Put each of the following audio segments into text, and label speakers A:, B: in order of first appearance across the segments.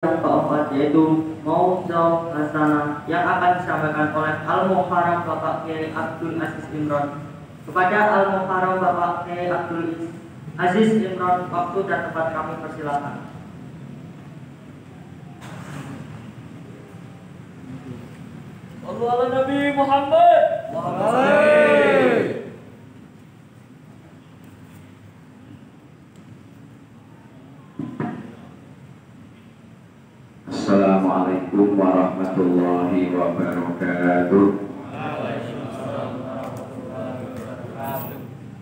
A: Yang keempat yaitu Mau'izah Hasanah yang akan disampaikan oleh Al-Muharram Bapak Kiai Abdul Aziz Imron. Kepada Al-Muharram Bapak Kiai Abdul Aziz Imron, waktu dan tempat kami persilakan.
B: Sallu ala Nabi Muhammad.
C: Assalamualaikum warahmatullahi wabarakatuh.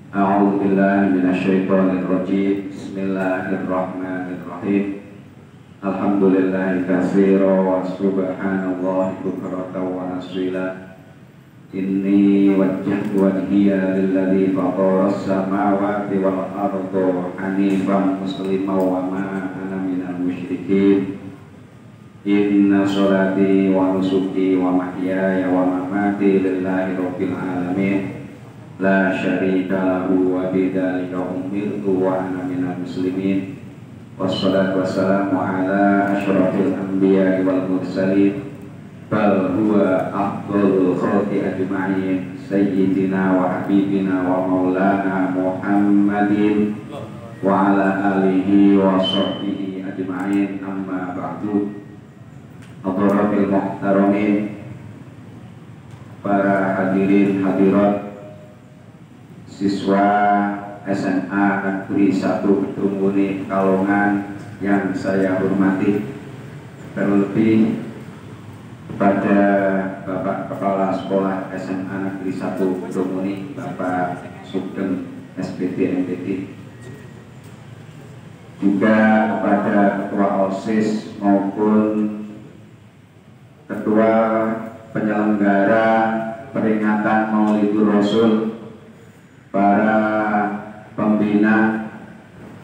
C: A'udzu billahi minasyaitonir rajim. Bismillahirrahmanirrahim. Alhamdulillahi katsiran wa subhanallahi bukratan wa asila. Inni wajjahtu wajhiya lilladzi fataras samawati wal arda hanifan musliman wa ma ana minal musyrikin. Inna sholati wa nusuki wa mahyaya wa mamati lillahi rabbil alamin la syarika lahu wa bidzalika umirtu wa ana minal muslimin. Wassalatu wassalamu ala asyrafil anbiya'i wal mursalin bal huwa afdhalul khalqi ajma'in sayyidina wa habibina wa maulana Muhammadin wa ala alihi wa sahbihi ajma'in. Amma ba'du. Hadirin muhtaramin, para hadirin hadirat siswa SMA Negeri 1 Kedunguni Kalongan yang saya hormati, terlebih pada Bapak Kepala Sekolah SMA Negeri 1 Kedunguni, Bapak Sugeng SPD MPD, juga kepada Ketua OSIS maupun Ketua penyelenggara peringatan Maulidur Rasul, para pembina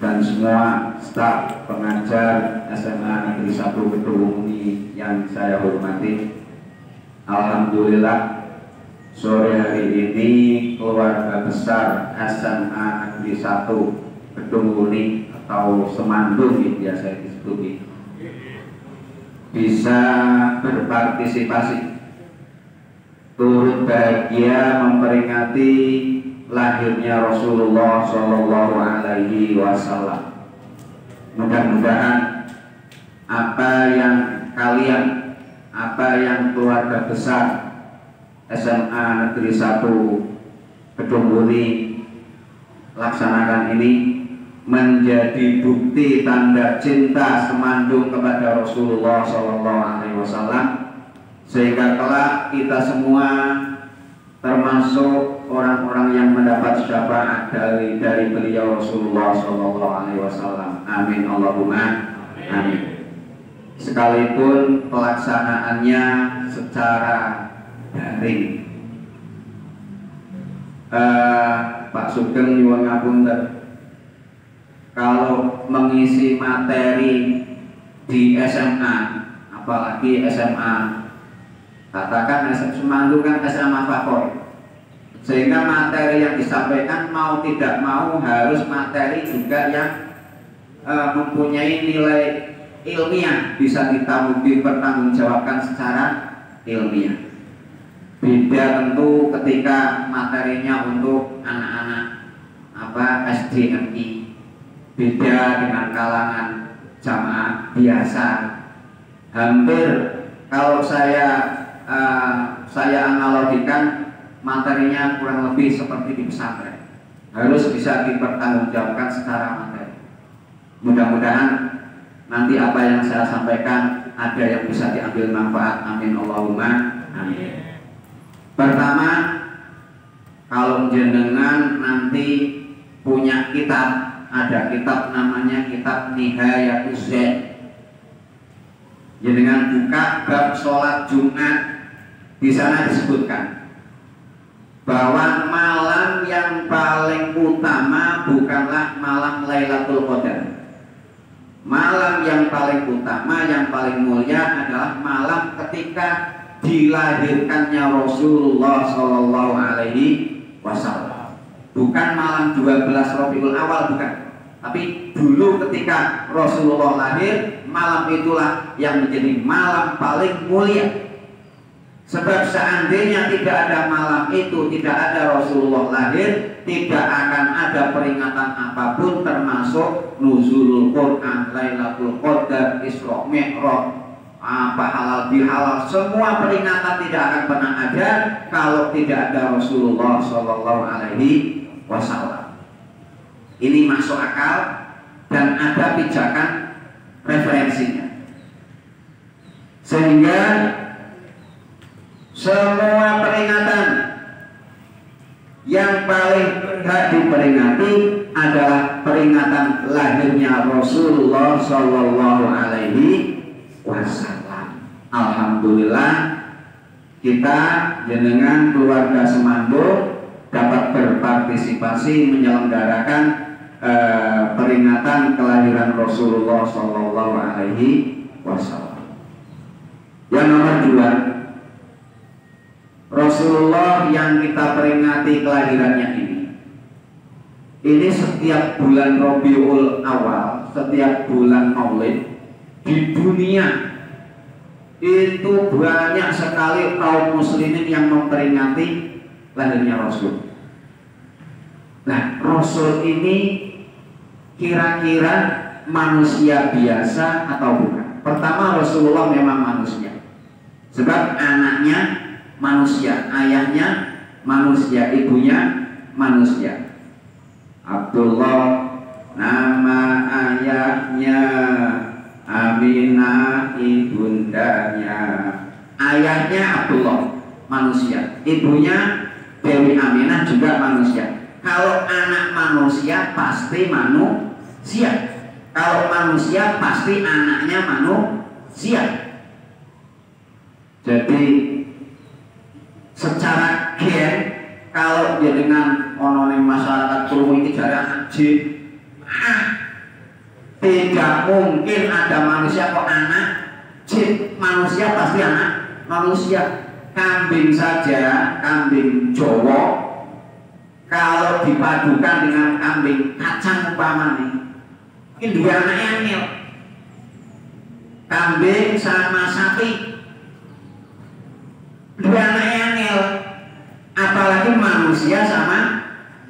C: dan semua staf pengajar SMA Negeri 1 Kedunguni yang saya hormati. Alhamdulillah, sore hari ini keluarga besar SMA Negeri 1 Kedunguni atau Semandung yang biasa disebut bisa berpartisipasi turut bahagia memperingati lahirnya Rasulullah Shallallahu Alaihi Wasallam. Mudah-mudahan apa yang keluarga besar SMA Negeri 1 Kedunguni laksanakan ini menjadi bukti tanda cinta Semandung kepada Rasulullah Shallallahu Alaihi Wasallam, sehingga kelak kita semua termasuk orang-orang yang mendapat syafaat dari beliau Rasulullah Shallallahu Alaihi Wasallam. Amin Allahumma amin. Sekalipun pelaksanaannya secara daring. Pak Sugeng nyuwun ngapunten, kalau mengisi materi di SMA, apalagi SMA, katakan Semandung kan SMA favorit, sehingga materi yang disampaikan mau tidak mau harus materi juga yang mempunyai nilai ilmiah, bisa dipertanggungjawabkan secara ilmiah. Beda tentu ketika materinya untuk anak-anak SDMI, beda dengan kalangan jamaah biasa. Hampir kalau saya analogikan, materinya kurang lebih seperti di pesantren, harus bisa dipertanggungjawabkan secara materi. Mudah-mudahan nanti apa yang saya sampaikan ada yang bisa diambil manfaat. Amin Allahumma amin. Pertama, kalau jenengan nanti punya kitab, ada kitab namanya kitab Nihayatus Zaid, jenengan buka bab sholat Jumat. Di sana disebutkan bahwa malam yang paling utama bukanlah malam Lailatul Qadar. Malam yang paling utama, yang paling mulia adalah malam ketika dilahirkannya Rasulullah Shallallahu Alaihi Wasallam. Bukan malam 12 Rabiul Awal, bukan. Tapi dulu ketika Rasulullah lahir, malam itulah yang menjadi malam paling mulia. Sebab seandainya tidak ada malam itu, tidak ada Rasulullah lahir, tidak akan ada peringatan apapun termasuk nuzulul Quran, Lailatul Qadar, Isra Mi'raj, apa halal bihalal, semua peringatan tidak akan pernah ada kalau tidak ada Rasulullah Shallallahu Alaihi Wasallam. Ini masuk akal dan ada pijakan referensinya, sehingga semua peringatan yang paling berhak diperingati adalah peringatan lahirnya Rasulullah Shallallahu Alaihi Wasallam. Alhamdulillah kita jenengan keluarga Semando dapat berpartisipasi menyelenggarakan peringatan kelahiran Rasulullah Shallallahu Alaihi Wasallam. Yang nomor 2, Rasulullah yang kita peringati kelahirannya ini setiap bulan Rabiul Awal, setiap bulan Maulid di dunia itu banyak sekali kaum muslimin yang memperingati lahirnya Rasul. Nah, Rasul ini kira-kira manusia biasa atau bukan? Pertama, Rasulullah memang manusia, sebab anaknya manusia, ayahnya manusia, ibunya manusia. Abdullah nama ayahnya, Aminah ibundanya. Ayahnya Abdullah manusia, ibunya Dewi Aminah juga manusia. Kalau anak manusia pasti manusia, kalau manusia pasti anaknya manusia. Jadi secara gen, kalau dia dengan ononim masyarakat Krungu ini jari anak jin, tidak mungkin ada manusia kok anak jin. Manusia pasti anak manusia. Kambing saja, kambing Jawa, kalau dipadukan dengan kambing kacang umpamanya, ini dua anaknya angel. Kambing sama sapi, dua anaknya angel. Apalagi manusia sama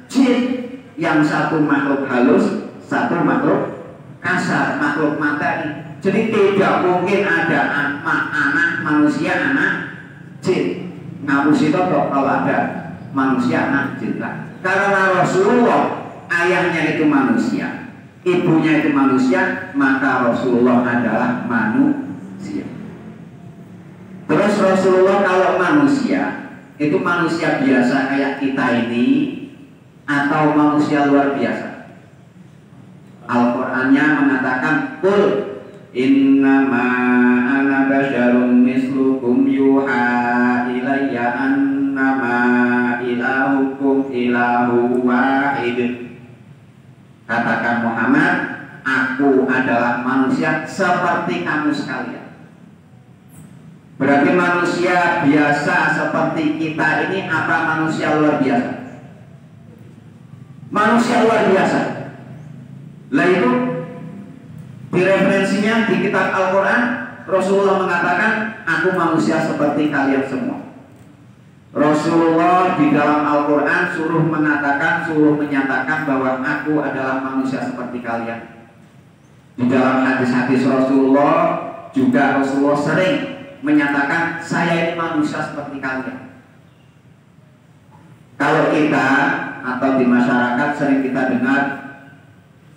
C: jin, yang satu makhluk halus, satu makhluk kasar, makhluk materi. Jadi tidak mungkin ada anak manusia, anak jin. Ngapusi totok kalau ada manusia, anak jin. Karena Rasulullah ayahnya itu manusia, ibunya itu manusia, maka Rasulullah adalah manusia. Terus Rasulullah kalau manusia itu manusia biasa kayak kita ini atau manusia luar biasa? Al-Qur'annya mengatakan, "Qul innama ana basyarun mislukum yuha ilayya annama ilahukum ilahu wahid." Katakan Muhammad, aku adalah manusia seperti kamu sekalian. Berarti manusia biasa seperti kita ini apa manusia luar biasa? Manusia luar biasa. Lah itu di referensinya di kitab Al-Quran, Rasulullah mengatakan, aku manusia seperti kalian semua. Rasulullah di dalam Al-Quran suruh menyatakan bahwa aku adalah manusia seperti kalian. Di dalam hadis-hadis Rasulullah juga Rasulullah sering menyatakan, saya ini manusia seperti kalian. Kalau kita atau di masyarakat sering kita dengar,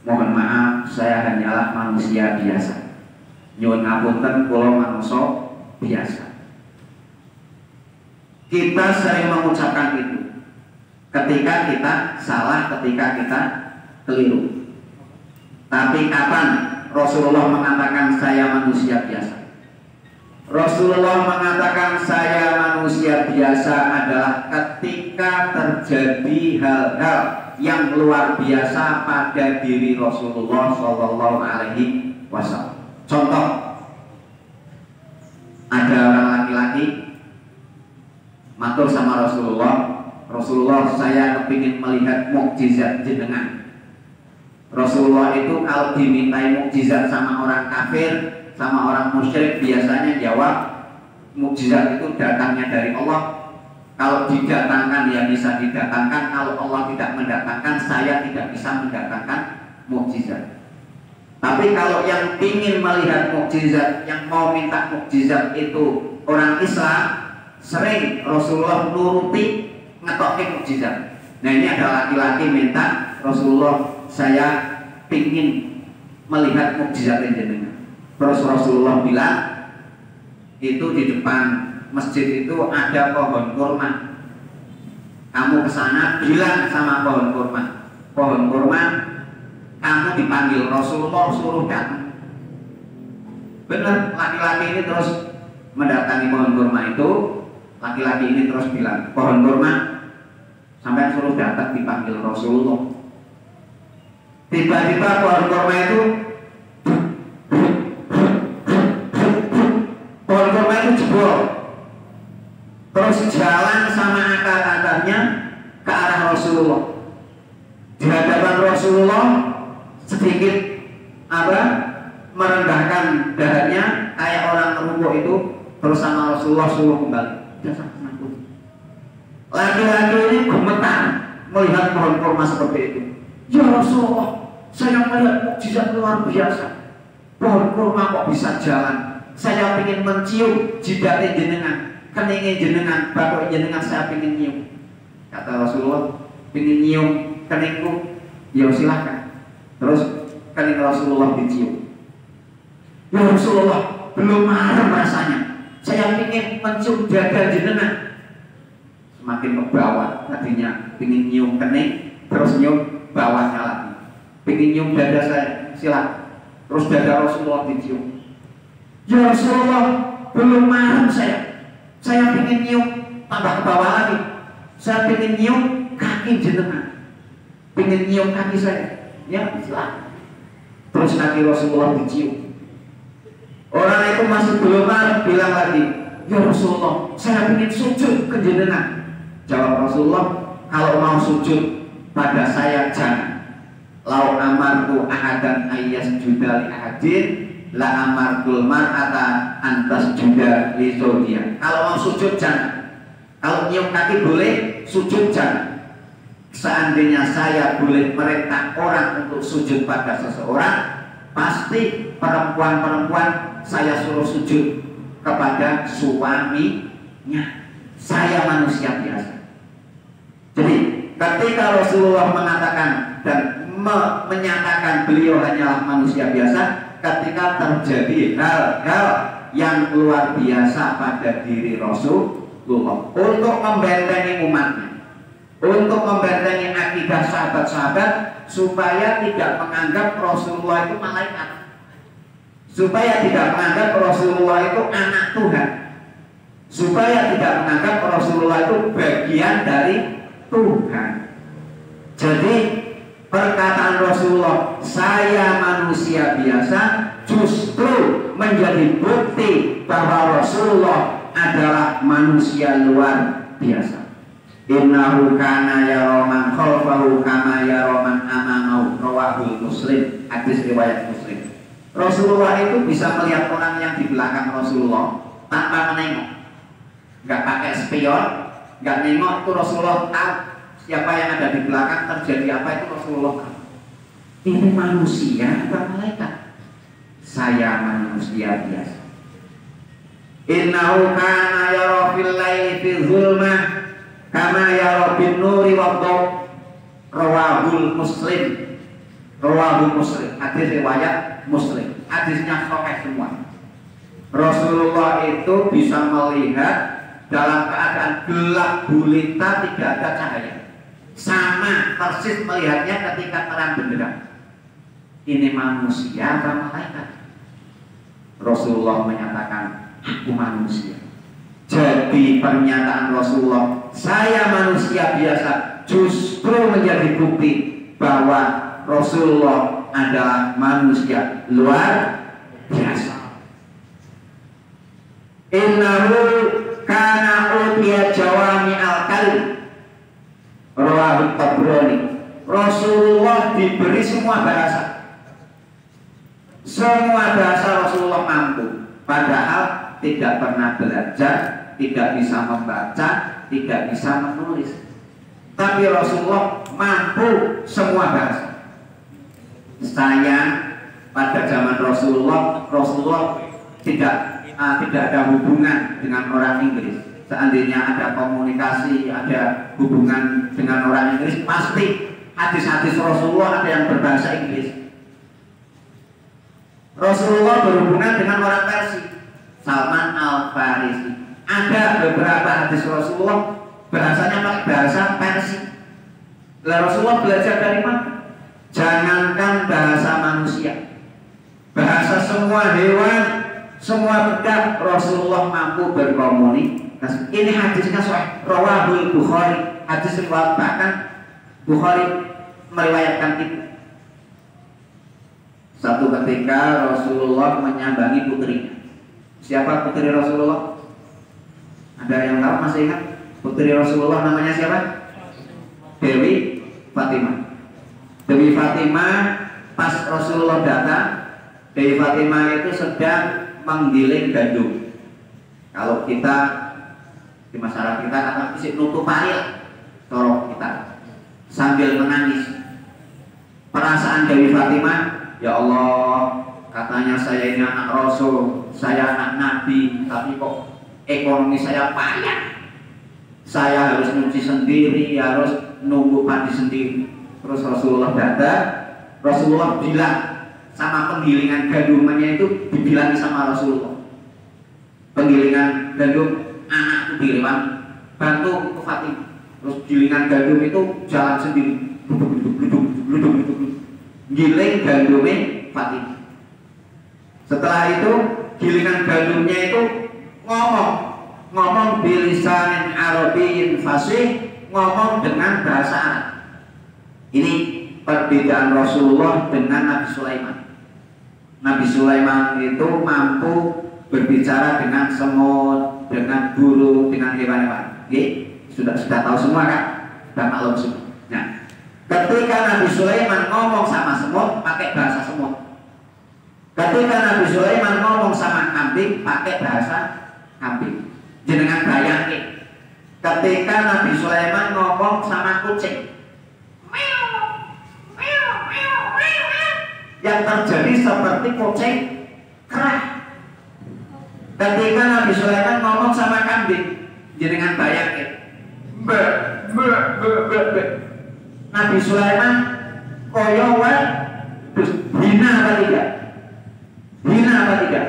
C: mohon maaf, saya hanyalah manusia biasa. Nyuwun ngapunten, kula manusia biasa. Kita sering mengucapkan itu ketika kita salah, ketika kita keliru. Tapi kapan Rasulullah mengatakan saya manusia biasa? Rasulullah mengatakan saya manusia biasa adalah ketika terjadi hal-hal yang luar biasa pada diri Rasulullah Shallallahu Alaihi Wasallam. Contoh, ada orang laki-laki matur sama Rasulullah, Rasulullah saya kepingin melihat mukjizat jenengan. Rasulullah itu kalau dimintai mukjizat sama orang kafir, sama orang musyrik biasanya jawab mukjizat itu datangnya dari Allah. Kalau didatangkan ya bisa didatangkan, kalau Allah tidak mendatangkan saya tidak bisa mendatangkan mukjizat. Tapi kalau yang ingin melihat mukjizat, yang mau minta mukjizat itu orang Islam, sering Rasulullah nuruti ngetokin mukjizat. Nah ini ada laki-laki minta Rasulullah, saya ingin melihat mukjizat jenengan. Terus Rasulullah bilang, itu di depan masjid itu ada pohon kurma. Kamu ke sana bilang sama pohon kurma, kamu dipanggil. Rasulullah suruh datang. Benar, laki-laki ini terus mendatangi pohon kurma itu. Laki-laki ini terus bilang, pohon kurma, sampai suruh datang dipanggil Rasulullah. Tiba-tiba pohon kurma itu jebol, terus jalan sama akar-akarnya ke arah Rasulullah. Di hadapan Rasulullah sedikit merendahkan dahannya kayak orang rukuk itu, terus sama Rasulullah suruh kembali. Laki-laki ini gemetar melihat pohon kurma seperti itu. Ya Rasulullah, saya melihat mukjizat luar biasa. Pohon kurma kok bisa jalan? Saya ingin mencium jidatnya jenengan, keningnya jenengan, batok jenengan saya ingin nyium. Kata Rasulullah, ingin nyium keningku, ya silahkan. Terus kening Rasulullah dicium. Ya Rasulullah, belum marah rasanya. Saya ingin mencium dada jenengan. Semakin ke bawah, tadinya ingin nyium kening, terus nyium bawahnya lagi. Ingin nyium dada saya, silahkan. Terus dada Rasulullah dicium. Ya Rasulullah, belum marah saya ingin nyium tambah ke bawah lagi. Saya ingin nyium kaki jenengan, ingin nyium kaki saya. Ya silahkan. Terus kaki Rasulullah dicium. Orang itu masih belum marah, bilang lagi, ya Rasulullah, saya ingin sujud ke jenengan. Jawab Rasulullah, kalau mau sujud pada saya jangan. Lau amartu ahadan ayyasjuda li ahadin la amartul mar'ata antas juga li zawjiha. Kalau mau sujud jangan. Kalau nyium kaki boleh, sujud jangan. Seandainya saya boleh merintah orang untuk sujud pada seseorang, pasti perempuan-perempuan saya suruh sujud kepada suaminya. Saya manusia biasa. Jadi ketika Rasulullah mengatakan dan menyatakan beliau hanyalah manusia biasa, ketika terjadi hal-hal yang luar biasa pada diri Rasulullah untuk membentengi umatnya, untuk membentengi akidah sahabat-sahabat supaya tidak menganggap Rasulullah itu malaikat, supaya tidak menganggap Rasulullah itu anak Tuhan, supaya tidak menganggap Rasulullah itu bagian dari Tuhan. Jadi perkataan Rasulullah, saya manusia biasa, justru menjadi bukti bahwa Rasulullah adalah manusia luar biasa. Innahu kana yara man khalfahu kama yara man amamahu, rawahul Muslim, hadis riwayat Muslim. Rasulullah itu bisa melihat orang yang di belakang Rasulullah tanpa menengok, nggak pakai spion, nggak nengok, itu Rasulullah tahu siapa yang ada di belakang, terjadi apa itu Rasulullah tahu. Ini manusia bukan malaikat. Saya manusia biasa. Innahu kana yara fil laili fi zulmah kama yara bin nuri wa dhaw, rawahul Muslim. Rawahul Muslim, hadis riwayat Muslim. Hadisnya sahih semua. Rasulullah itu bisa melihat dalam keadaan gelap gulita, tidak ada cahaya. Sama persis melihatnya ketika terang benderang. Ini manusia atau malaikat? Rasulullah menyatakan, aku manusia. Jadi pernyataan Rasulullah, saya manusia biasa, justru menjadi bukti bahwa Rasulullah adalah manusia luar biasa. Innahu kana utiya jawami al-kalim, rawahut Tabrani. Rasulullah diberi semua bahasa. Semua bahasa Rasulullah mampu. padahal tidak pernah belajar, tidak bisa membaca, tidak bisa menulis. Tapi Rasulullah mampu semua bahasa. Saya pada zaman Rasulullah tidak ada hubungan dengan orang Inggris. Seandainya ada komunikasi, ada hubungan dengan orang Inggris, pasti hadis-hadis Rasulullah ada yang berbahasa Inggris. Rasulullah berhubungan dengan orang Persia, Salman Al-Farisi. Ada beberapa hadis Rasulullah bahasanya pakai bahasa Persia. Rasulullah belajar dari mana? Jangankan bahasa manusia, bahasa semua hewan, semua benda Rasulullah mampu berkomunikasi. Ini hadisnya sahih, rawahul Bukhari, hadis riwayat bahkan Bukhari meriwayatkan itu. Satu ketika Rasulullah menyambangi putrinya. Siapa putri Rasulullah? Ada yang tahu, masih ingat? Putri Rasulullah namanya siapa? Dewi Fatimah. Dewi Fatimah pas Rasulullah datang, Dewi Fatimah itu sedang menggiling gandum. Kalau kita di masyarakat kita kata isi nutup paril, torok kita sambil menangis. Perasaan Dewi Fatimah, ya Allah, katanya saya ini anak Rasul, saya anak Nabi, tapi kok ekonomi saya payah. Saya harus nyuci sendiri, harus nunggu padi sendiri. Terus Rasulullah datang, Rasulullah bilang sama penggilingan gandumannya itu, dibilang sama Rasulullah, penggilingan gandum anak itu dilewat, bantu ke Fatimah. Terus gilingan gandum itu jalan sendiri, giling gandumnya Fatimah. Setelah itu gilingan gandumnya itu ngomong bilisanin Arabiyyin fasih, ngomong dengan bahasa Arab. Ini perbedaan Rasulullah dengan Nabi Sulaiman. Nabi Sulaiman itu mampu berbicara dengan semut, dengan burung, dengan hewan-hewan. Sudah tahu semua kan? Sudah maklum semua. Nah, ketika Nabi Sulaiman ngomong sama semut, pakai bahasa semut. Ketika Nabi Sulaiman ngomong sama kambing, pakai bahasa kambing. Jenengan bayangin, ketika Nabi Sulaiman ngomong sama kucing, yang terjadi seperti kucing kerah. Ketika Nabi Sulaiman ngomong sama kambing, jenengan bayangin, Nabi Sulaiman koyowan, hina apa tidak? Hina apa tidak?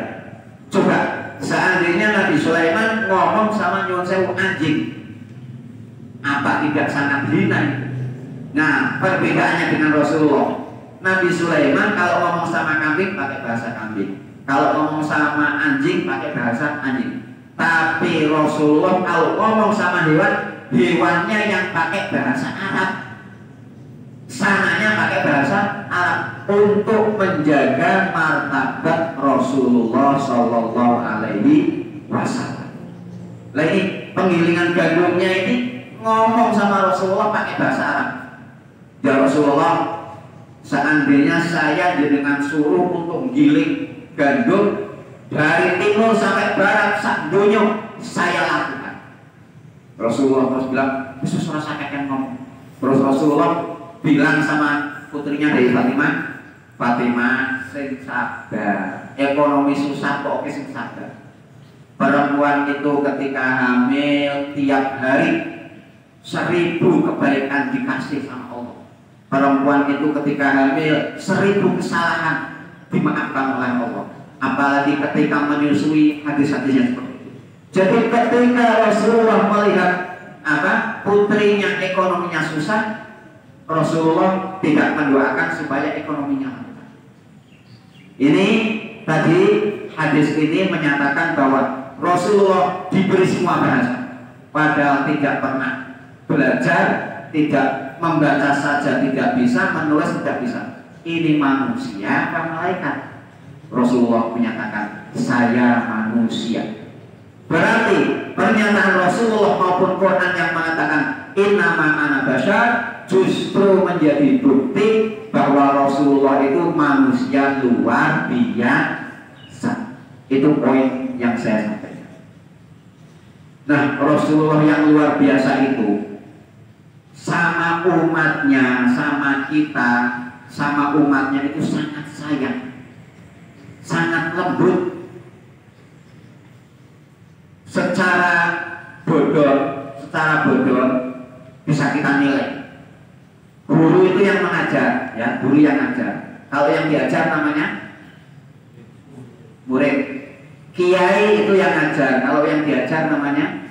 C: Coba, seandainya Nabi Sulaiman ngomong sama nyuwun sewu anjing, apa tidak sangat hina? Nah, perbedaannya dengan Rasulullah. Nabi Sulaiman kalau ngomong sama kambing pakai bahasa kambing, kalau ngomong sama anjing pakai bahasa anjing. Tapi Rasulullah kalau ngomong sama hewan, hewannya yang pakai bahasa Arab, sananya pakai bahasa Arab, untuk menjaga martabat Rasulullah Shallallahu Alaihi Wasallam. Lagi penggilingan gandumnya ini ngomong sama Rasulullah pakai bahasa Arab. Ya Rasulullah, seandainya saya dengan suruh untuk giling gandum dari timur sampai barat sak donya, saya lakukan. Rasulullah terus bilang, Yesus rasa kakek ngomong. Terus Rasulullah bilang sama putrinya dari Fatimah, sing sabar, ekonomi susah kok sing sabar. Perempuan itu ketika hamil tiap hari 1000 kebaikan dikasih sama Allah. Perempuan itu ketika hamil 1000 kesalahan dimaafkan oleh Allah. Apalagi ketika menyusui, hadis-hadisnya seperti itu. Jadi ketika Rasulullah melihat putrinya ekonominya susah, Rasulullah tidak mendoakan supaya ekonominya lancar. Ini tadi hadis ini menyatakan bahwa Rasulullah diberi semua bahasa, padahal tidak pernah belajar, tidak membaca saja tidak bisa, menulis tidak bisa. Ini manusia apa malaikat? Rasulullah menyatakan, saya manusia. Berarti pernyataan Rasulullah maupun Quran yang mengatakan innama ana bashar justru menjadi bukti bahwa Rasulullah itu manusia luar biasa. Itu poin yang saya sampaikan. Nah, Rasulullah yang luar biasa itu sama umatnya, sama kita, sama umatnya itu sangat sayang, sangat lembut. Secara bodoh bisa kita nilai. Guru itu yang mengajar, ya, guru yang ngajar. Kalau yang diajar namanya murid. Kiai itu yang ngajar, kalau yang diajar namanya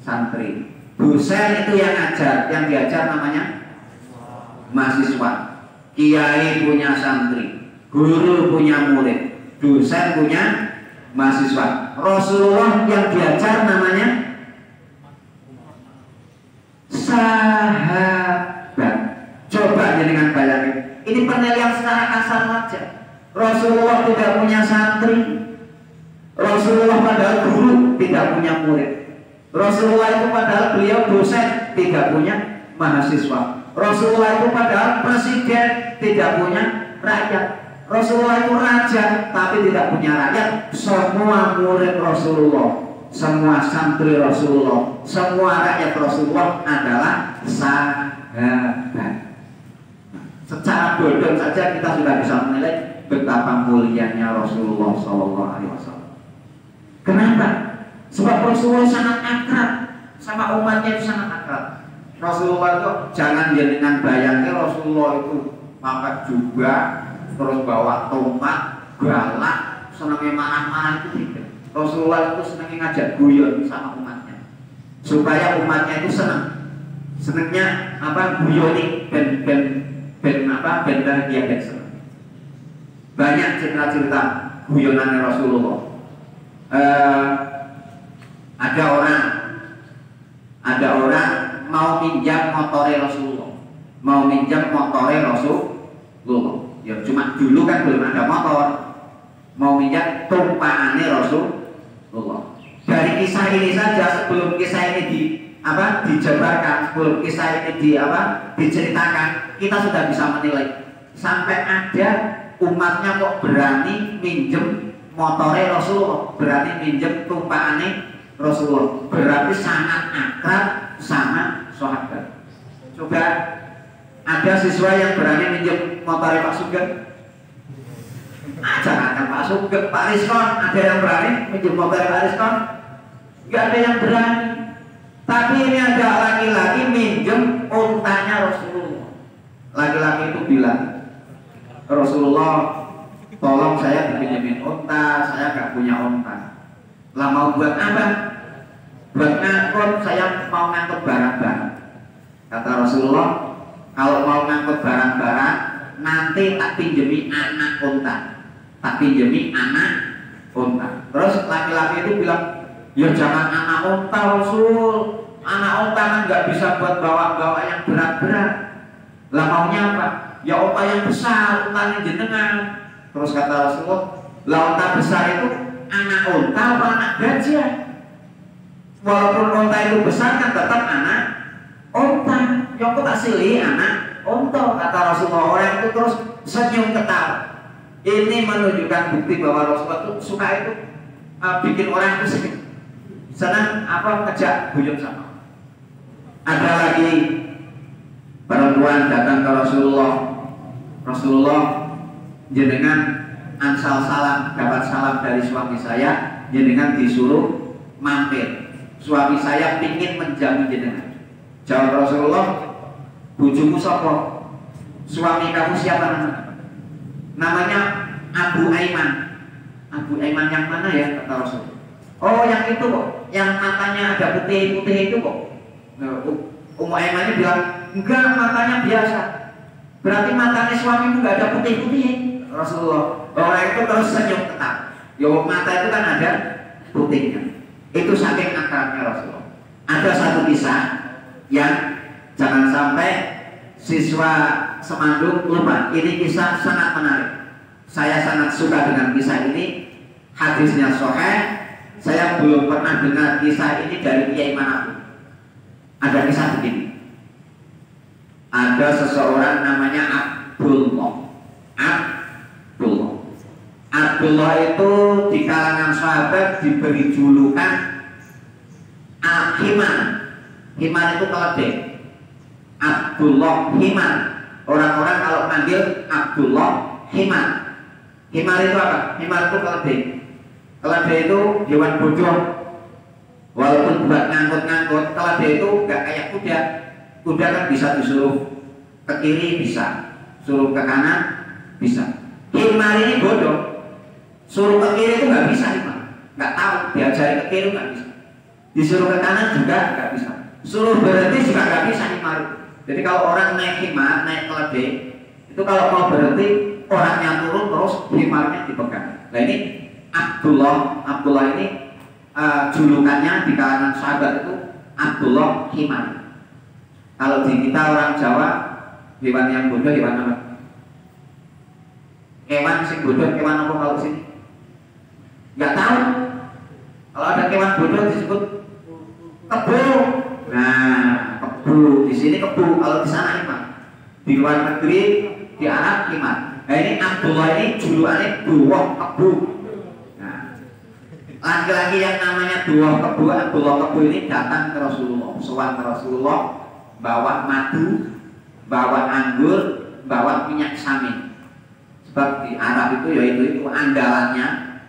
C: santri. Dosen itu yang ngajar, yang diajar namanya mahasiswa. Kiai punya santri, guru punya murid, dosen punya mahasiswa. Rasulullah yang diajar namanya sahabat. Coba dengan bayangin, ini penilaian secara kasar saja. Rasulullah tidak punya santri, Rasulullah padahal guru tidak punya murid, Rasulullah itu padahal beliau dosen tidak punya mahasiswa, Rasulullah itu padahal presiden tidak punya rakyat, Rasulullah itu raja tapi tidak punya rakyat. Semua murid Rasulullah, semua santri Rasulullah, semua rakyat Rasulullah adalah sahabat. Secara bodoh saja kita sudah bisa menilai betapa mulianya Rasulullah SAW. Kenapa? Sebab Rasulullah sangat akrab sama umatnya, itu sangat akrab. Rasulullah itu jangan jenengan bayangkan Rasulullah itu pakai jubah terus bawa tongkat galak senangnya marah-marah, itu tidak. Rasulullah itu senangnya ngajak guyon sama umatnya supaya umatnya itu senangnya guyoni ben bahagia dan senang. Banyak cerita-cerita guyonan Rasulullah. Ada orang mau minjam motore Rasulullah. Ya cuma dulu kan belum ada motor, mau minjam tumpahannya Rasulullah. Dari kisah ini saja, sebelum kisah ini dijabarkan, sebelum kisah ini diceritakan, kita sudah bisa menilai. Sampai ada umatnya kok berani minjem motore Rasulullah, berani minjem tumpahannya Rasulullah, berarti sangat akrab sama sahabat. Coba ada siswa yang berani minjem motore Pak Sugeng? Jangan Pak Sugeng, Pak Rizkon, ada yang berani minjem motore Pak Rizkon? Gak ada yang berani. Tapi ini ada laki-laki minjem untanya Rasulullah. Laki-laki itu bilang, Rasulullah, tolong saya dipinjemin unta, saya gak punya unta. Lah mau buat apa? Buat ngangkut, saya mau ngangkut barang-barang. Kata Rasulullah, kalau mau ngangkut barang-barang, nanti tak pinjemi anak unta. Terus laki-laki itu bilang, ya jangan anak unta Rasul, anak unta kan nggak bisa buat bawa-bawa yang berat-berat. Lah maunya apa? Ya unta yang besar, untanya jenengan. Terus kata Rasulullah, lah unta besar itu anak unta apa anak gajah? Walaupun unta itu besar kan tetap anak unta. Ya aku tak silih anak unta. Kata Rasulullah. Orang itu terus senyum ketawa. Ini menunjukkan bukti bahwa Rasulullah itu suka itu bikin orang itu senang ngejak guyon sama. Ada lagi perempuan datang ke Rasulullah, jenengan ansal salam, dapat salam dari suami saya, jenengan disuruh mampir. Suami saya pingin menjamu jenengan. Jawab Rasulullah, bujumu sapa? Suami kamu siapa namanya? Namanya Abu Aiman. Abu Aiman yang mana ya? Kata Rasul. Oh yang itu kok, yang matanya ada putih-putih itu kok. Ummu Aimannya bilang, enggak, matanya biasa. Berarti matanya suamimu enggak ada putih-putih. Rasulullah. Orang itu terus senyum tetap. Yo mata itu kan ada putihnya. Itu saking akrabnya Rasulullah. Ada satu kisah yang jangan sampai siswa Semandung lupa. Ini kisah sangat menarik. Saya sangat suka dengan kisah ini. Hadisnya sahih. Saya belum pernah dengar kisah ini dari kiai manapun. Ada kisah begini. Ada seseorang namanya Abdullah. Abdullah itu di kalangan sahabat diberi julukan Al-Himar. Himar itu keledai. Abdullah Himar. Orang-orang kalau panggil Abdullah Himar. Himar itu apa? Himar itu keledai. Keledai itu hewan bodoh. Walaupun buat ngangkut-ngangkut, keledai itu nggak kayak kuda. Kuda kan bisa disuruh ke kiri bisa, suruh ke kanan bisa. Himar ini bodoh, suruh ke kiri itu nggak bisa himar, nggak tahu, diajari ke kiri nggak bisa, disuruh ke kanan juga nggak bisa, suruh berhenti juga nggak bisa himar. Jadi kalau orang naik himar, naik keledai, itu kalau mau berhenti orangnya turun terus himarnya dipegang. Nah ini Abdullah ini julukannya di kalangan sahabat itu Abdullah Himar. Kalau di kita orang Jawa, hewan yang bodoh hewan apa? Hewan sing bodoh hewan apa kalau sini? Nggak tahu. Kalau ada hewan bodoh disebut kebu. Nah, kebu di sini kebu. Kalau di sana himar. Di luar negeri di Arab himar. Nah ini Abdullah ini julukannya buah kebu. Laki-laki yang namanya Abdullah kebu ini datang ke Rasulullah, sowan ke Rasulullah, bawa madu, bawa anggur, bawa minyak samin. Sebab di Arab itu itu andalannya,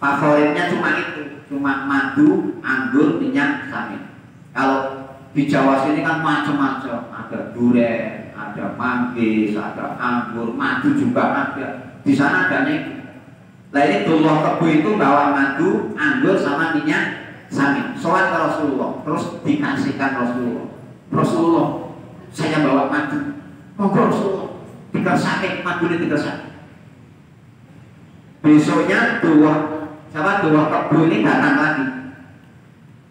C: favoritnya cuma madu, anggur, minyak samin. Kalau di Jawa sini kan macam-macam, ada durian, ada manggis, ada anggur, madu juga ada. Di sana adanya itu. Nah ini Abdullah kebu itu bawa madu, anggur sama minyak samin. Soal ke Rasulullah, terus dikasihkan Rasulullah, saya bawa madu. Monggo Rasulullah, dikersake madu ini dikersake. Besoknya dua kebu ini datang lagi.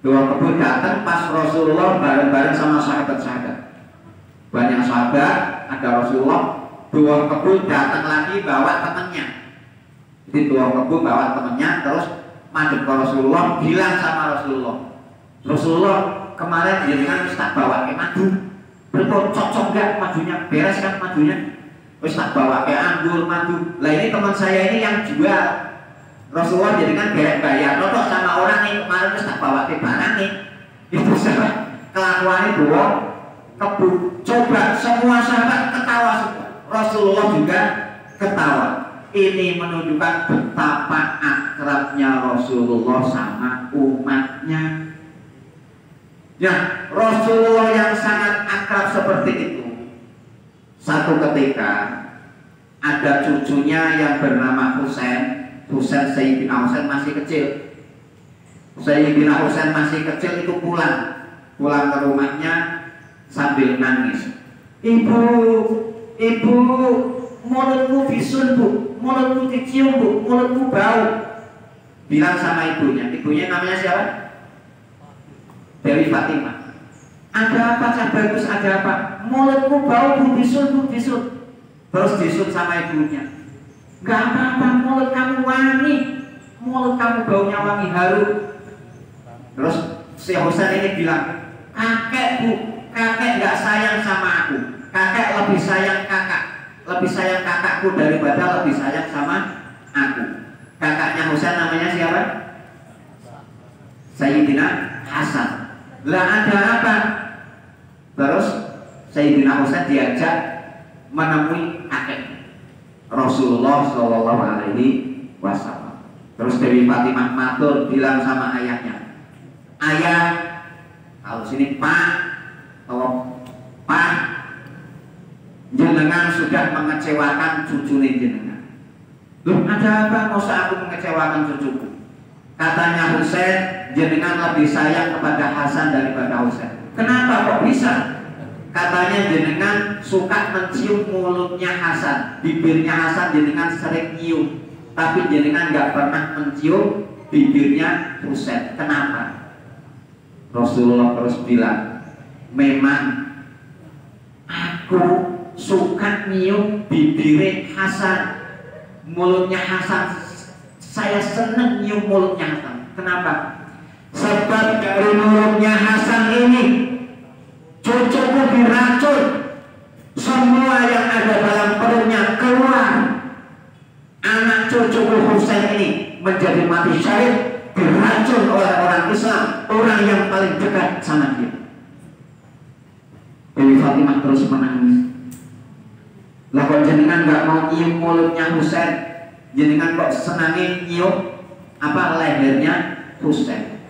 C: Dua kebu datang pas Rasulullah bareng-bareng sama sahabat-sahabat. Banyak sahabat, ada Rasulullah. Dua kebu datang lagi bawa temannya. Jadi dua kebu bawa temannya terus madep ke Rasulullah, bilang sama Rasulullah kemarin jenengan wis tak bawa ke madu, berapa cocok gak madunya, beres kan madunya, wis tak bawa ke anggur madu. Lah ini teman saya ini yang jual. Rasulullah jenengan gerek bayar, notok sama orang ini kemarin wis tak bawa ke barang nih. Itu salah kelakuannya dua kebu. Coba semua sahabat ketawa semua, Rasulullah juga ketawa. Ini menunjukkan betapa akrabnya Rasulullah sama umatnya. Ya, Rasulullah yang sangat akrab seperti itu. Satu ketika ada cucunya yang bernama Husain. Sayyidina Husain masih kecil. Sayyidina Husain masih kecil itu pulang ke rumahnya sambil nangis. Ibu, mulutku bisun bu, mulutku dicium bu, mulutku bau. Bilang sama ibunya namanya siapa? Dewi Fatimah. Ada apa Cak Bagus, ada apa? Mulutku bau bu, bisun. Terus disut sama ibunya. Gak apa-apa, mulut kamu wangi, mulut kamu baunya wangi, harum. Terus si Husain ini bilang, kakek bu, kakek gak sayang sama aku, kakek lebih sayang kakakku daripada lebih sayang sama aku. Kakaknya Husain namanya siapa? Sayyidina Hasan. Lah ada apa? Terus Sayyidina Husain diajak menemui kakek Rasulullah Shallallahu Alaihi Wasallam. Terus Dewi Fatimah matur bilang sama ayahnya, ayah, kalau sini Pak, jenengan sudah mengecewakan cucu jenengan. Loh ada apa? Masa aku mengecewakan cucuku? Katanya Husain, jenengan lebih sayang kepada Hasan daripada Husain. Kenapa kok bisa? Katanya jenengan suka mencium mulutnya Hasan, bibirnya Hasan jenengan sering nyium, tapi jenengan nggak pernah mencium bibirnya Husain. Kenapa? Rasulullah terus bilang, memang aku suka nyium bibirnya Hasan, mulutnya Hasan, saya seneng nyium mulutnya Hasan. Kenapa? Sebab dari mulutnya Hasan ini cucuku diracun, semua yang ada dalam perutnya keluar. anak cucu Husain ini menjadi mati syahid, diracun oleh orang Islam, orang yang paling dekat sama dia. Dewi Fatimah terus menangis. Lah kok jenengan nggak mau nyium mulutnya Husain, jenengan kok senangin nyium apa lehernya Husain?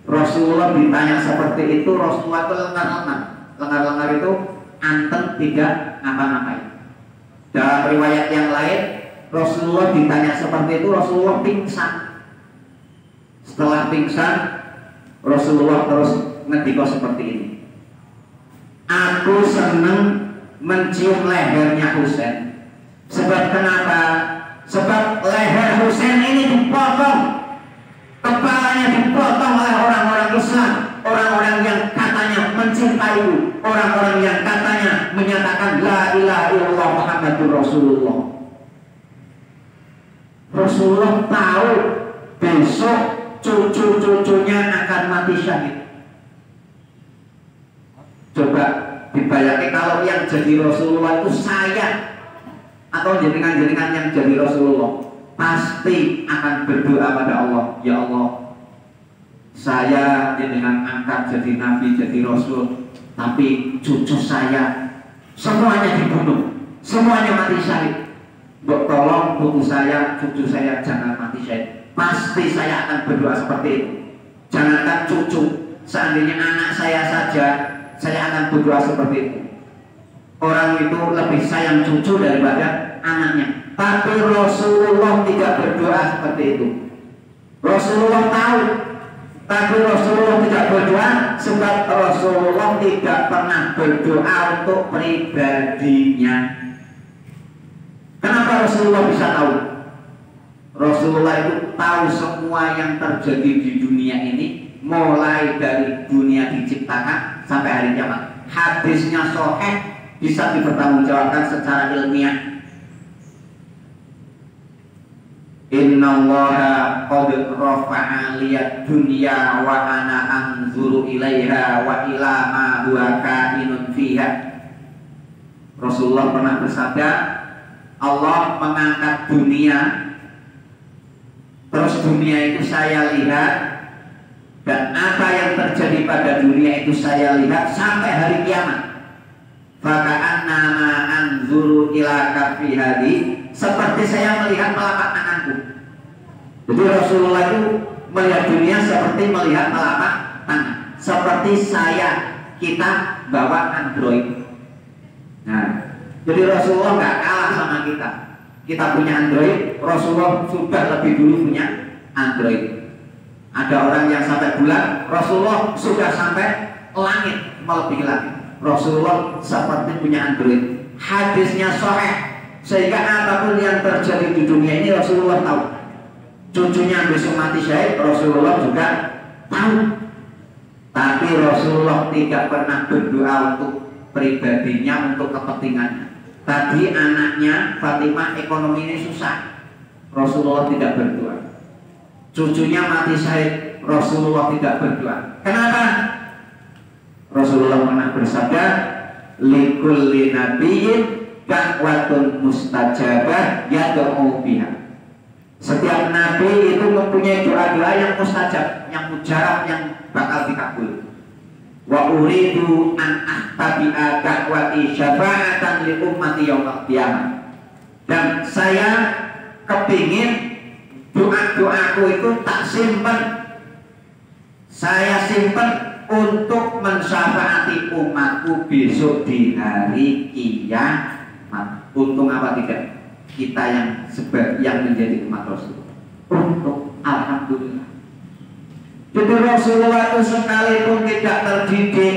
C: Rasulullah ditanya seperti itu, Rasulullah itu lengar-lengar itu anteng tidak ngapa-ngapain. Dalam riwayat yang lain, Rasulullah ditanya seperti itu, Rasulullah pingsan. Setelah pingsan, Rasulullah terus ngendika seperti ini. Aku senang mencium lehernya Husain. Sebab kenapa? Sebab leher Husain ini dipotong, kepalanya dipotong oleh orang-orang Islam, orang-orang yang katanya mencintaiku, orang-orang yang katanya menyatakan la ilaha illallah Muhammadur Rasulullah. Rasulullah tahu besok cucu-cucunya akan mati syahid. Coba dibayangkan kalau yang jadi Rasulullah itu saya atau jenengan-jenengan yang jadi Rasulullah, pasti akan berdoa pada Allah, ya Allah, saya jenengan angkat jadi nabi, jadi rasul, tapi cucu saya semuanya dibunuh, semuanya mati syahid. Mbok tolong putu saya, cucu saya jangan mati syahid. Pasti saya akan berdoa seperti itu. Jangankan cucu, seandainya anak saya saja, saya akan berdoa seperti itu. Orang itu lebih sayang cucu daripada anaknya. Tapi Rasulullah tidak berdoa seperti itu. Rasulullah tahu, tapi Rasulullah tidak berdoa sebab Rasulullah tidak pernah berdoa untuk pribadinya. Kenapa Rasulullah bisa tahu? Rasulullah itu tahu semua yang terjadi di dunia ini, mulai dari dunia diciptakan sampai hari kiamat. Hadisnya sahih, bisa dipertanggungjawabkan secara ilmiah. Innallaha qad rafa'a liyad dunya wa ana anzuru ilaiha wa ila ma huwa kainun fiha. Rasulullah pernah bersabda, Allah mengangkat dunia, terus dunia itu saya lihat, dan apa yang terjadi pada dunia itu saya lihat sampai hari kiamat. Faka'anna ma anzuru ila kaffi hadi, seperti saya melihat telapak tanganku. Jadi Rasulullah itu melihat dunia seperti melihat telapak tangan. Seperti kita bawa Android. Nah, jadi Rasulullah nggak kalah sama kita. Kita punya Android, Rasulullah sudah lebih dulu punya Android. Ada orang yang sampai bulan, Rasulullah sudah sampai langit, melebihi langit. Rasulullah seperti punya Android. Hadisnya sahih, sehingga apapun yang terjadi di dunia ini Rasulullah tahu. Cucunya besok mati syahid, Rasulullah juga tahu. Tapi Rasulullah tidak pernah berdoa untuk pribadinya, untuk kepentingannya. Tadi anaknya Fatimah ekonomi ini susah, Rasulullah tidak berdoa. Cucunya mati syahid, Rasulullah tidak berdoa. Kenapa? Rasulullah pernah bersabda, likulli nabiyyin da'watun mustajabah yad'u biha. Setiap nabi itu mempunyai doa-doa yang mustajab, yang mujarab, yang bakal dikabul. Wa uridu an ahtabi'a da'wati syafa'atan li ummati yaumil qiyamah. Dan saya kepingin doa-doaku itu tak simpan, saya simpan untuk mensyafaati umatku besok di hari kiamat. Untung apa tidak? Kita yang menjadi umat Rasul. Untuk alhamdulillah. Jadi Rasulullah itu sekalipun tidak terdidik,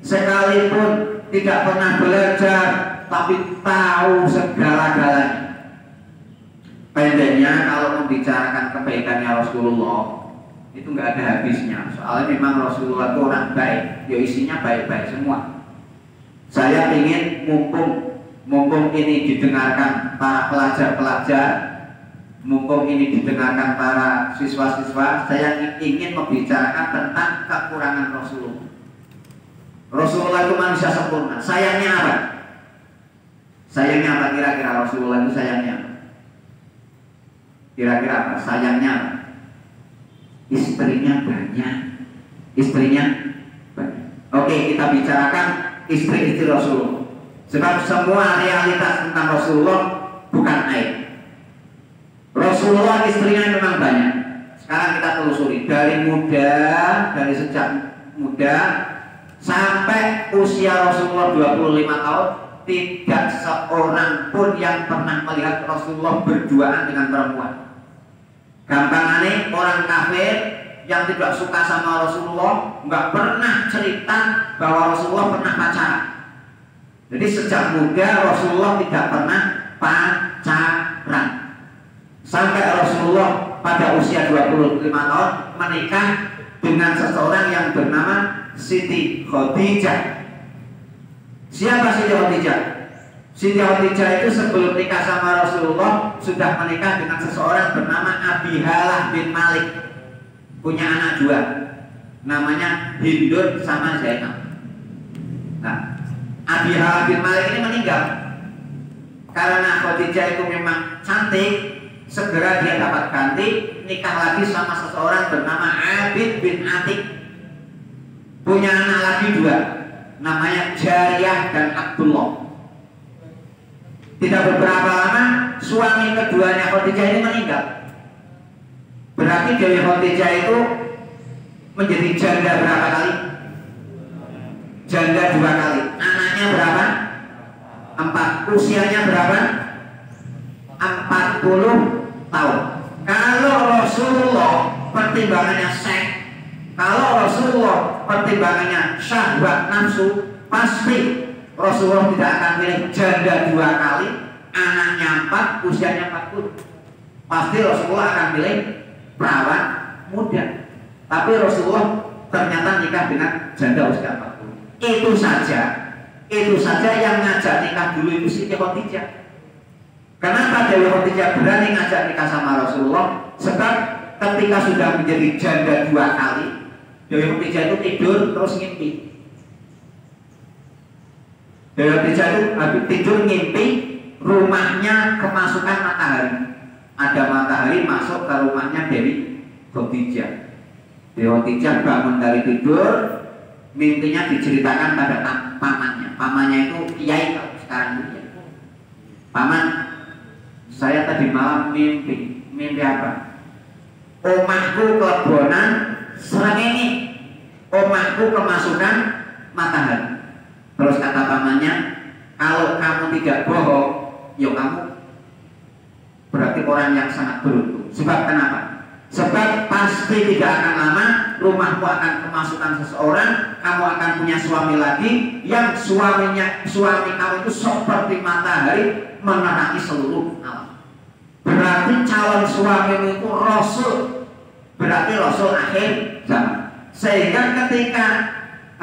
C: sekalipun tidak pernah belajar, tapi tahu segala-galanya. Pendeknya kalau membicarakan kebaikannya Rasulullah itu nggak ada habisnya. Soalnya memang Rasulullah itu orang baik, ya isinya baik-baik semua. Saya ingin mumpung ini didengarkan para pelajar-pelajar, mumpung ini didengarkan para siswa-siswa, saya ingin membicarakan tentang kekurangan Rasulullah. Rasulullah itu manusia sempurna. Sayangnya apa? Sayangnya apa kira-kira Rasulullah itu sayangnya apa? Kira-kira apa? Sayangnya apa? Istrinya banyak. Istrinya banyak. Oke, kita bicarakan istri-istri Rasulullah. Sebab semua realitas tentang Rasulullah bukan aib. Rasulullah istrinya memang banyak. Sekarang kita telusuri dari sejak muda sampai usia Rasulullah 25 tahun, tidak seorang pun yang pernah melihat Rasulullah berduaan dengan perempuan. Gampangane orang kafir yang tidak suka sama Rasulullah nggak pernah cerita bahwa Rasulullah pernah pacaran. Jadi sejak muda Rasulullah tidak pernah pacaran. Sampai Rasulullah pada usia 25 tahun menikah dengan seseorang yang bernama Siti Khadijah. Siapa Siti Khadijah? Siti Khadijah itu sebelum nikah sama Rasulullah sudah menikah dengan seseorang bernama Abi Halah bin Malik. Punya anak dua, namanya Hindun sama Zainab. Nah, Abi Halah bin Malik ini meninggal karena Khadijah itu memang cantik. Segera dia dapat ganti, nikah lagi sama seseorang bernama Abid bin Atik. Punya anak lagi dua, namanya Jariyah dan Abdullah. Tidak beberapa lama suami keduanya Khadijah ini meninggal. Berarti Dewi Khadijah itu menjadi janda berapa kali? Janda 2 kali. Anaknya berapa? 4. Usianya berapa? 40 tahun. Kalau Rasulullah pertimbangannya seks, kalau Rasulullah pertimbangannya syahwat nafsu, pasti Rasulullah tidak akan pilih janda 2 kali, anaknya 4, usianya 40. Pasti Rasulullah akan pilih perawan muda. Tapi Rasulullah ternyata nikah dengan janda usia 40. Itu saja yang ngajak nikah dulu itu Siti Khadijah. Kenapa Dewi Khadijah berani ngajak nikah sama Rasulullah? Sebab ketika sudah menjadi janda 2 kali, Dewi Khadijah itu tidur terus ngimpi. Dewi Khadijah itu habis tidur ngimpi rumahnya kemasukan matahari. Ada matahari masuk ke rumahnya Dewi Khadijah. Dewi Khadijah bangun dari tidur, mimpinya diceritakan pada pamannya. Pamannya itu kiai kalau sekarang ini. Paman, saya tadi malam mimpi apa? Omahku kebonan srengenge, omahku kemasukan matahari. Terus kata pamannya, kalau kamu tidak bohong, ya kamu berarti orang yang sangat beruntung. Sebab kenapa? Sebab pasti tidak akan lama rumahmu akan kemasukan seseorang, kamu akan punya suami lagi yang suami kamu itu seperti matahari menerangi seluruh alam. Berarti calon suamimu itu Rasul, berarti Rasul akhir zaman. Sehingga ketika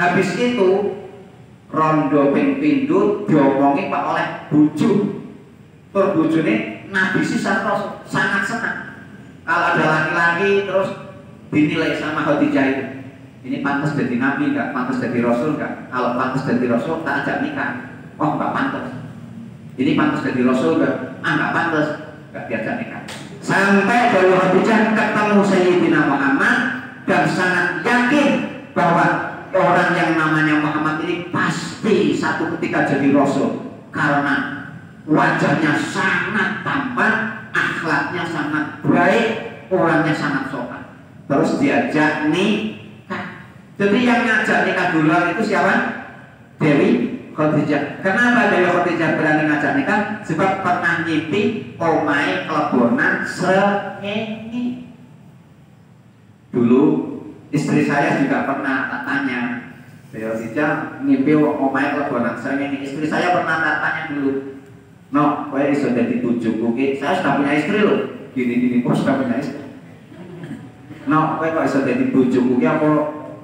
C: habis itu rondo ping pindho diomongi Pak oleh bojo. Tur bojone Nabi sisa Rasul sangat senang. Kalau ada laki-laki terus dinilai sama Khadijah itu, ini pantas jadi Nabi enggak? Pantas jadi Rasul enggak? Kalau pantas jadi Rasul tak ajak nikah. Oh enggak pantas. Ini pantas jadi Rasul enggak? Enggak pantas, enggak diajak nikah. Sampai Dewi Khadijah ketemu Sayyidina Muhammad dan sangat yakin bahwa orang yang namanya Muhammad ini pasti satu ketika jadi Rasul karena wajahnya sangat tampan, akhlaknya sangat baik, orangnya sangat sopan. Terus diajak nikah. Jadi yang ngajak nikah duluan itu siapa? Dewi Khadijah. Kenapa Dewi Khadijah berani ngajak nikah? Sebab pernah ngimpi omahe klebonan srengenge. Dulu istri saya juga pernah tanya, Dewi Khadijah ngimpi omahe klebonan srengenge. Istri saya pernah tanya dulu, no, kowe iso dadi bojoku ki. Saya sudah punya istri loh. Gini-gini kok sudah punya istri. No, kowe kok iso dadi bojoku ki apa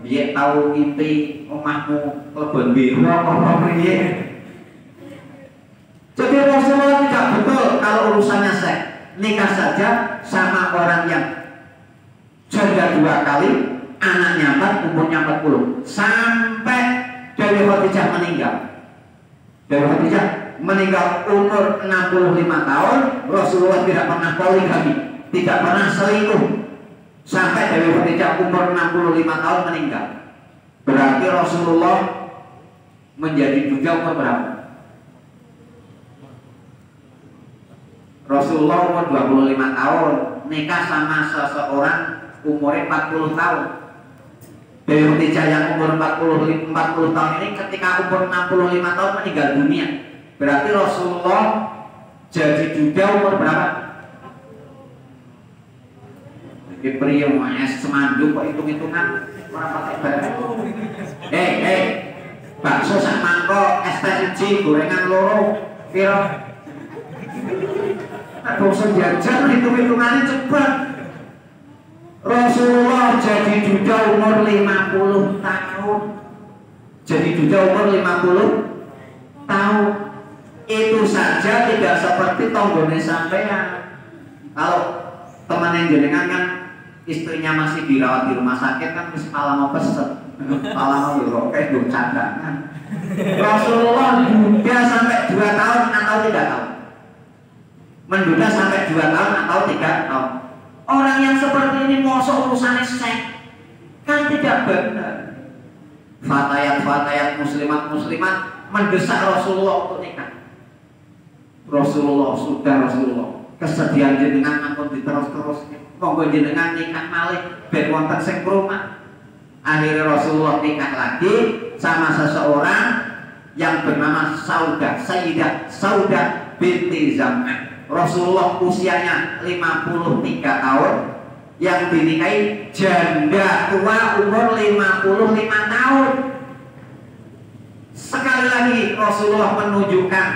C: biye tau ngimpi omahmu klebon biru apa piye? Jadi Rasulullah tidak betul kalau urusannya seks. Nikah saja sama orang yang janda 2 kali, anaknya 4, umurnya 40. Sampai Dewi Khadijah meninggal. Dewi Khadijah meninggal umur 65 tahun, Rasulullah tidak pernah poligami. tidak pernah selingkuh sampai Dewi Khadijah umur 65 tahun meninggal. Berarti Rasulullah menjadi duda umur berapa? Rasulullah umur 25 tahun nikah sama seseorang umurnya 40 tahun. Dewi Khadijah yang umur 40 tahun ini ketika umur 65 tahun meninggal dunia. Berarti Rasulullah jadi duda umur berapa? Ini pria es semandung kok hitung-hitungan orang pakai barang. Bakso sak mangkok, es teh siji, gorengan loro, piro? Nek bosan jajan hitung-hitungannya cepat. Rasulullah jadi duda umur 50 tahun. Jadi duda umur 50 tahun. Itu saja tidak seperti tonggone sampean. Kalau teman yang jenengan kan istrinya masih dirawat di rumah sakit kan wis malah mau pesen. Malah mau lho kayak do cadangan. Rasulullah duda sampai 2 tahun atau 3 tahun. Menduda sampai 2 tahun atau 3 tahun. Orang yang seperti ini mosok urusannya seks kan tidak benar. Fatayat muslimat mendesak Rasulullah untuk nikah. Rasulullah kesedihan jenengan ampun diterus-terus monggo jenengan nikah malih ben wonten sing krungu. Akhirnya Rasulullah nikah lagi sama seseorang yang bernama Sayyidah Saudah binti Zam'ah. Rasulullah usianya 53 tahun, yang dinikahi janda tua umur 55 tahun. Sekali lagi Rasulullah menunjukkan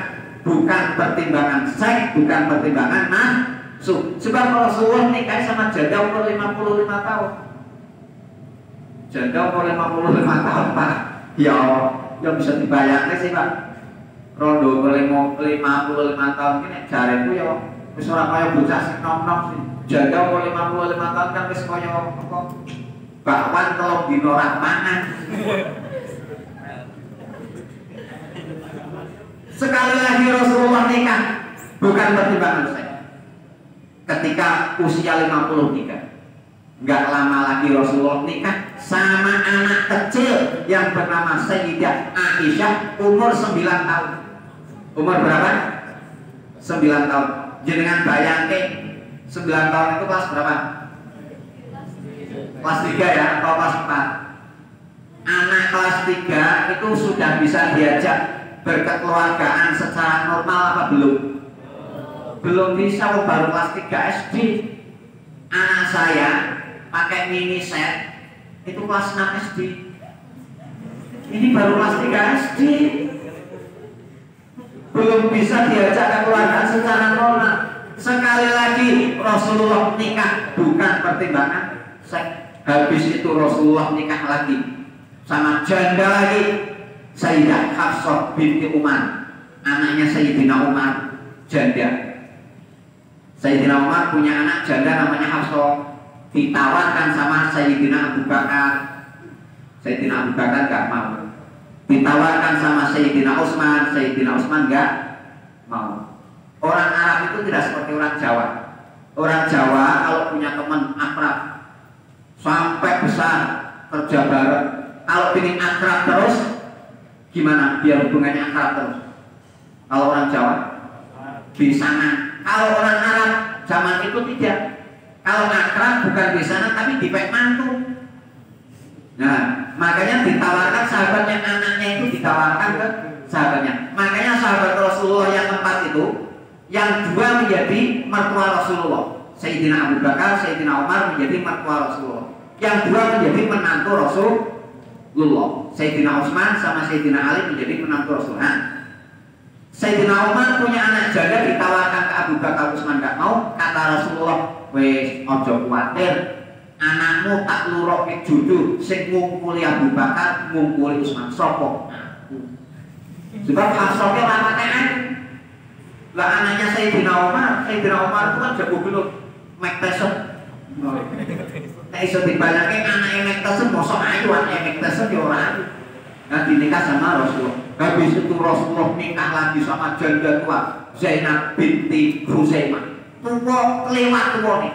C: bukan pertimbangan seks, bukan pertimbangan nafsu. Sebab Rasulullah nikah sama janda umur 55 tahun. Janda umur 55 tahun, Pak. Ya, yang bisa dibayangkan sih, Pak. Rondo umur 55 tahun ini jareku ya wis ora kaya bocah sing nom-nom sih. Janda umur 55 tahun kan wis kaya apa? Bakwan telung dina ora mangan. Sekali lagi Rasulullah nikah bukan pertimbangan saya. Ketika usia 53, nggak lama lagi Rasulullah nikah sama anak kecil yang bernama Sayyidah Aisyah umur 9 tahun. Umur berapa? 9 tahun. Jenengan bayangke 9 tahun itu kelas berapa? Kelas 3 ya atau kelas 4? Anak kelas 3 itu sudah bisa diajak berkekeluargaan secara normal apa belum? Belum bisa, baru kelas 3 SD. Anak saya pakai mini set itu kelas 6 SD. Ini baru kelas 3 SD. Belum bisa diajak kekeluargaan secara normal. Sekali lagi Rasulullah nikah bukan pertimbangan seks. Habis itu Rasulullah nikah lagi sama janda lagi, Sayyidah Hafsah binti Umar, anaknya Sayyidina Umar, janda. Sayyidina Umar punya anak janda namanya Hafsah. Ditawarkan sama Sayyidina Abu Bakar. Sayyidina Abu Bakar gak mau. Ditawarkan sama Sayyidina Utsman gak mau. Orang Arab itu tidak seperti orang Jawa. Orang Jawa kalau punya teman akrab sampai besar kerja bareng, kalau ingin akrab terus gimana biar hubungannya akrab terus? Kalau orang Jawa di sana. Kalau orang Arab zaman itu tidak. Kalau akrab bukan di sana tapi di pek mantu. Nah, makanya ditawarkan sahabatnya, anaknya itu ditawarkan ke sahabatnya. Makanya sahabat Rasulullah yang 4 itu, yang 2 menjadi mertua Rasulullah. Sayyidina Abu Bakar, Sayyidina Umar menjadi mertua Rasulullah. Yang 2 menjadi menantu Rasulullah. Sayyidina Utsman sama Sayyidina Ali menjadi menantu Rasulullah. Sayyidina Umar punya anak janda, ditawarkan ke Abu Bakar, Utsman gak mau. Kata Rasulullah, wes ojo kuatir, anakmu tak luroke jodoh sing ngungkuli Abu Bakar, ngungkuli Utsman, sapa? Sebab Hafsah ora patekan. Lah anaknya Sayyidina Umar itu kan jago belut, Mike Tyson. Nek iso dibalake anake Mike Tyson mosok ayu anake Mike Tyson yo ora. Nah dinikah sama Rasulullah. Habis itu Rasulullah nikah lagi sama janda tua Zainab binti Khuzaimah. Tua kelewat tua nih.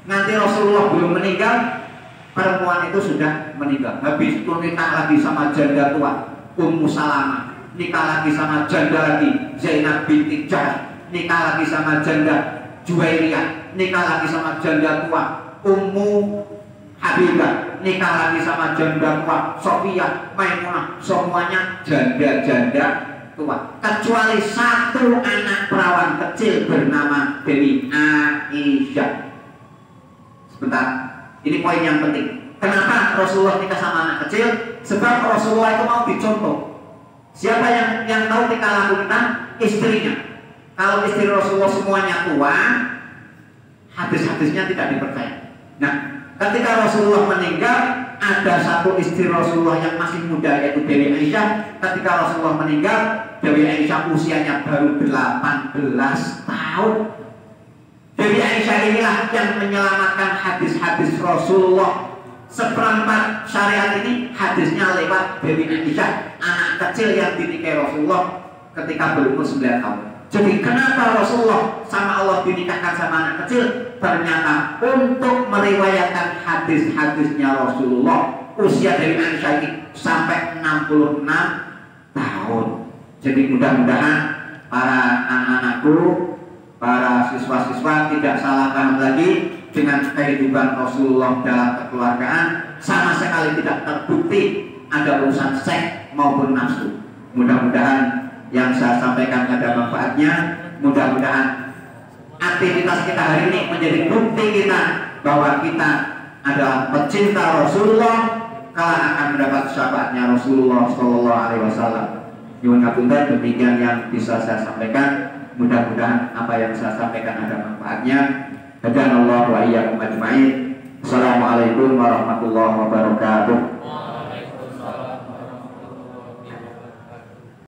C: Nanti Rasulullah belum meninggal, perempuan itu sudah meninggal. Habis itu nikah lagi sama janda tua Ummu Salamah, nikah lagi sama janda lagi Zainab binti Jahsh, nikah lagi sama janda Juwairiyah, nikah lagi sama janda tua Ummu Habibah, nikah lagi sama janda tua Sofiyah, Maimunah, semuanya janda-janda tua. Kecuali satu anak perawan kecil bernama Dewi Aisyah. Sebentar, ini poin yang penting. Kenapa Rasulullah nikah sama anak kecil? Sebab Rasulullah itu mau dicontoh. Siapa yang tahu tingkah laku kita? Istrinya. Kalau istri Rasulullah semuanya tua, hadis-hadisnya tidak dipercaya. Nah, ketika Rasulullah meninggal, ada satu istri Rasulullah yang masih muda, yaitu Dewi Aisyah. Ketika Rasulullah meninggal, Dewi Aisyah usianya baru 18 tahun. Dewi Aisyah inilah yang menyelamatkan hadis-hadis Rasulullah. Seperempat syariat ini hadisnya lewat Dewi Aisyah, anak kecil yang dinikahi Rasulullah ketika berumur 9 tahun. Jadi kenapa Rasulullah sama Allah dinikahkan sama anak kecil? Ternyata untuk meriwayatkan hadis-hadisnya Rasulullah. Usia Dewi Aisyah ini sampai 66 tahun. Jadi mudah-mudahan para anak-anakku, para siswa-siswa tidak salah paham lagi dengan kehidupan Rasulullah dalam kekeluargaan. Sama sekali tidak terbukti ada urusan seks maupun nafsu. Mudah-mudahan yang saya sampaikan ada manfaatnya. Mudah-mudahan aktivitas kita hari ini menjadi bukti kita bahwa kita adalah pecinta Rasulullah, kala akan mendapat syafaatnya Rasulullah Shallallahu Alaihi Wasallam. Nyuwun ngapunten, demikian yang bisa saya sampaikan. Mudah-mudahan apa yang saya sampaikan ada manfaatnya. Hadanallahu wa iyyakum ajma'in. Assalamualaikum warahmatullahi wabarakatuh.